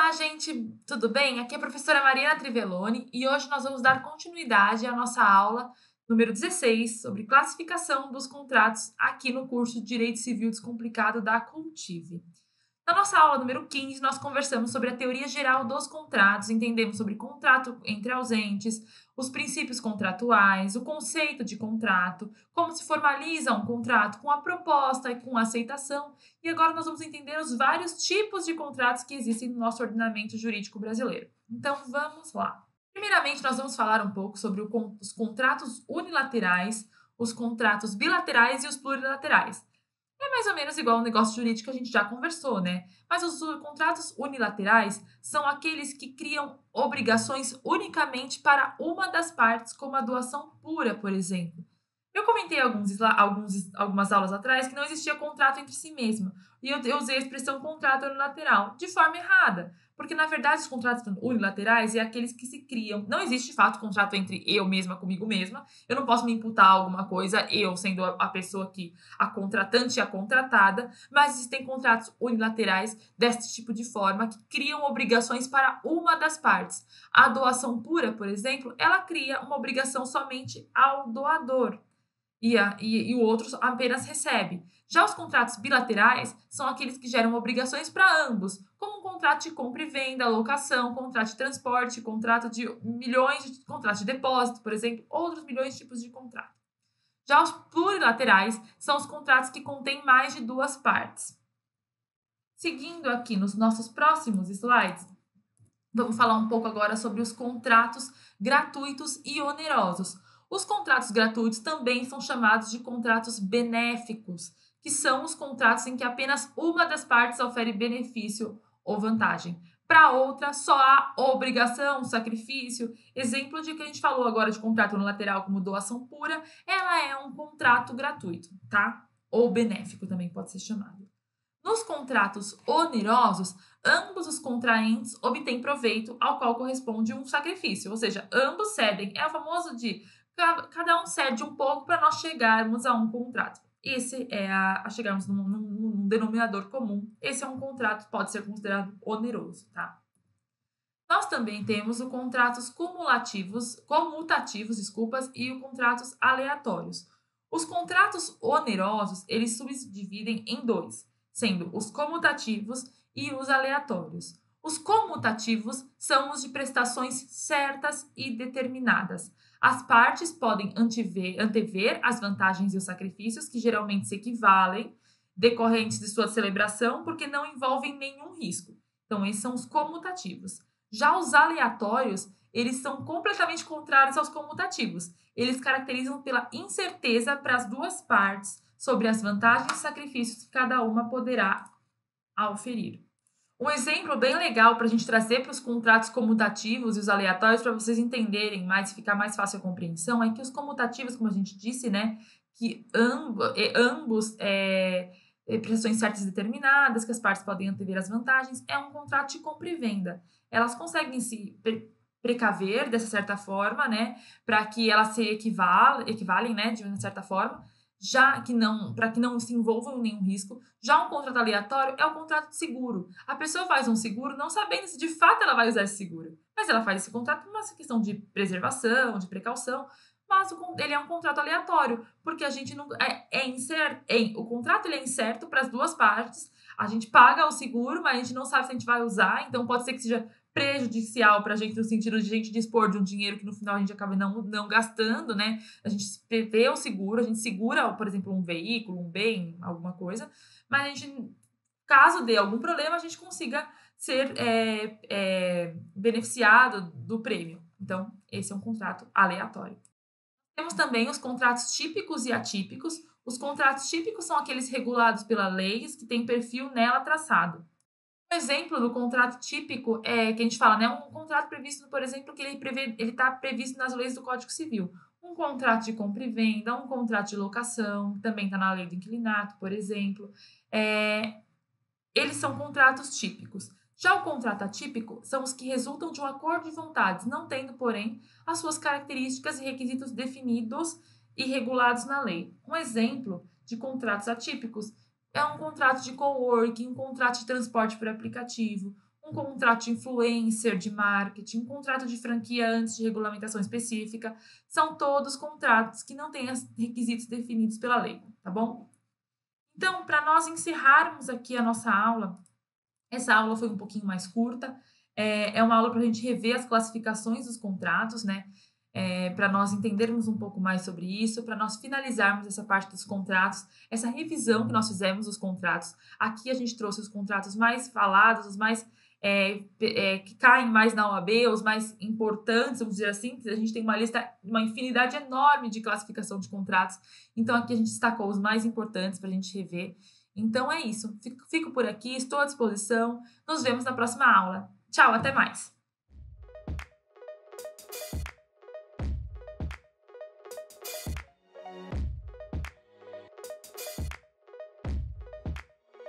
Olá, gente, tudo bem? Aqui é a professora Mariana Trivelloni e hoje nós vamos dar continuidade à nossa aula número 16 sobre classificação dos contratos aqui no curso de Direito Civil Descomplicado da Cultive. Na nossa aula número 15, nós conversamos sobre a teoria geral dos contratos, entendemos sobre contrato entre ausentes, os princípios contratuais, o conceito de contrato, como se formaliza um contrato com a proposta e com a aceitação. E agora nós vamos entender os vários tipos de contratos que existem no nosso ordenamento jurídico brasileiro. Então, vamos lá. Primeiramente, nós vamos falar um pouco sobre os contratos unilaterais, os contratos bilaterais e os plurilaterais. É mais ou menos igual ao negócio jurídico que a gente já conversou, né? Mas os contratos unilaterais são aqueles que criam obrigações unicamente para uma das partes, como a doação pura, por exemplo. Eu comentei algumas aulas atrás que não existia contrato entre si mesmo. E eu usei a expressão contrato unilateral de forma errada. Porque, na verdade, os contratos unilaterais é aqueles que se criam. Não existe, de fato, contrato entre eu mesma comigo mesma. Eu não posso me imputar alguma coisa, eu sendo a pessoa que a contratante e a contratada, mas existem contratos unilaterais desse tipo de forma que criam obrigações para uma das partes. A doação pura, por exemplo, ela cria uma obrigação somente ao doador e o outro apenas recebe. Já os contratos bilaterais são aqueles que geram obrigações para ambos, como um contrato de compra e venda, locação, contrato de transporte, contrato de depósito, por exemplo, outros milhões de tipos de contrato. Já os plurilaterais são os contratos que contêm mais de duas partes. Seguindo aqui nos nossos próximos slides, vamos falar um pouco agora sobre os contratos gratuitos e onerosos. Os contratos gratuitos também são chamados de contratos benéficos, que são os contratos em que apenas uma das partes oferece benefício ou vantagem. Para outra, só há obrigação, sacrifício. Exemplo de que a gente falou agora de contrato unilateral como doação pura, ela é um contrato gratuito, tá? Ou benéfico também pode ser chamado. Nos contratos onerosos, ambos os contraentes obtêm proveito ao qual corresponde um sacrifício, ou seja, ambos cedem. É o famoso de cada um cede um pouco para nós chegarmos a um contrato. Esse é a chegarmos num denominador comum. Esse é um contrato, pode ser considerado oneroso, tá? Nós também temos os contratos comutativos, e os contratos aleatórios. Os contratos onerosos, eles subdividem em dois, sendo os comutativos e os aleatórios. Os comutativos são os de prestações certas e determinadas. As partes podem antever as vantagens e os sacrifícios, que geralmente se equivalem, decorrentes de sua celebração, porque não envolvem nenhum risco. Então, esses são os comutativos. Já os aleatórios, eles são completamente contrários aos comutativos. Eles caracterizam pela incerteza para as duas partes sobre as vantagens e sacrifícios que cada uma poderá auferir. Um exemplo bem legal para a gente trazer para os contratos comutativos e os aleatórios, para vocês entenderem mais e ficar mais fácil a compreensão, é que os comutativos, como a gente disse, né, que ambos prestações certas e determinadas, que as partes podem antever as vantagens, é um contrato de compra e venda. Elas conseguem se precaver dessa certa forma, né, para que elas se equivalem, né, de uma certa forma, já que não, para que não se envolvam em nenhum risco. Já um contrato aleatório é o contrato de seguro. A pessoa faz um seguro não sabendo se de fato ela vai usar esse seguro, mas ela faz esse contrato por uma questão de preservação, de precaução, mas ele é um contrato aleatório, porque a gente não é incerto, o contrato ele é incerto para as duas partes. A gente paga o seguro, mas a gente não sabe se a gente vai usar, então pode ser que seja prejudicial para a gente no sentido de a gente dispor de um dinheiro que no final a gente acaba não gastando, né? A gente vê o seguro, a gente segura, por exemplo, um veículo, um bem, alguma coisa, mas a gente, caso dê algum problema, a gente consiga ser beneficiado do prêmio. Então, esse é um contrato aleatório. Temos também os contratos típicos e atípicos. Os contratos típicos são aqueles regulados pela lei que têm perfil nela traçado. Um exemplo do contrato típico é que a gente fala, né? Um contrato previsto, por exemplo, que ele está previsto nas leis do Código Civil. Um contrato de compra e venda, um contrato de locação, também está na lei do inquilinato, por exemplo. Eles são contratos típicos. Já o contrato atípico são os que resultam de um acordo de vontades, não tendo, porém, as suas características e requisitos definidos e regulados na lei. Um exemplo de contratos atípicos é um contrato de coworking, um contrato de transporte por aplicativo, um contrato de influencer, de marketing, um contrato de franquia antes de regulamentação específica, são todos contratos que não têm os requisitos definidos pela lei, tá bom? Então, para nós encerrarmos aqui a nossa aula, essa aula foi um pouquinho mais curta, é uma aula para a gente rever as classificações dos contratos, né? Para nós entendermos um pouco mais sobre isso, para nós finalizarmos essa parte dos contratos, essa revisão que nós fizemos dos contratos. Aqui a gente trouxe os contratos mais falados, os mais que caem mais na OAB, os mais importantes, vamos dizer assim, que a gente tem uma lista, uma infinidade enorme de classificação de contratos. Então, aqui a gente destacou os mais importantes para a gente rever. Então, é isso. Fico por aqui, estou à disposição. Nos vemos na próxima aula. Tchau, até mais!